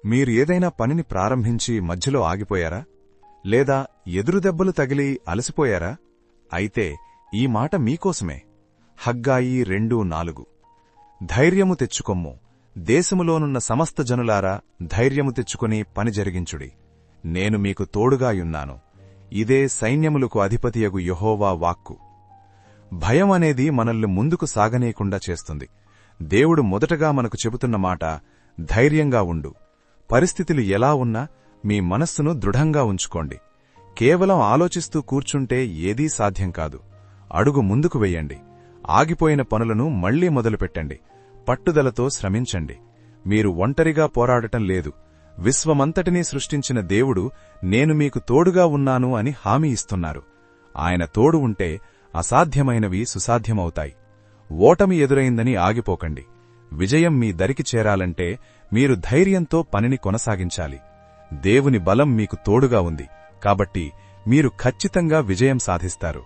మీరు ఏదైనా పనిని ప్రారంభించి మధ్యలో ఆగిపోయారా? లేదా ఎదురుదెబ్బలు తగిలి అలసిపోయారా? అయితే ఈ మాట మీకోసమే. హగ్గాయి 2:4. ధైర్యము తెచ్చుకొమ్ము, దేశములోనున్న సమస్త జనులారా ధైర్యము తెచ్చుకుని పని జరిగించుడి. నేను మీకు తోడుగాయున్నాను. ఇదే సైన్యములకు అధిపతియగు యెహోవా వాక్కు. భయం అనేది మనల్ని ముందుకు సాగనీయకుండా చేస్తుంది. దేవుడు మొదటగా మనకు చెబుతున్న మాట, ధైర్యంగా ఉండు. పరిస్థితులు ఎలా ఉన్నా మీ మనస్సును దృఢంగా ఉంచుకోండి. కేవలం ఆలోచిస్తూ కూర్చుంటే ఏదీ సాధ్యం కాదు. అడుగు ముందుకు వెయ్యండి. ఆగిపోయిన పనులను మళ్లీ మొదలుపెట్టండి. పట్టుదలతో శ్రమించండి. మీరు ఒంటరిగా పోరాడటం లేదు. విశ్వమంతటినీ సృష్టించిన దేవుడు నేను మీకు తోడుగా ఉన్నాను అని హామీ ఇస్తున్నారు. ఆయన తోడు ఉంటే అసాధ్యమైనవి సుసాధ్యమవుతాయి. ఓటమి ఎదురైందని ఆగిపోకండి. విజయం మీ దరికి చేరాలంటే మీరు ధైర్యంతో పనిని కొనసాగించాలి. దేవుని బలం మీకు తోడుగా ఉంది కాబట్టి మీరు ఖచ్చితంగా విజయం సాధిస్తారు.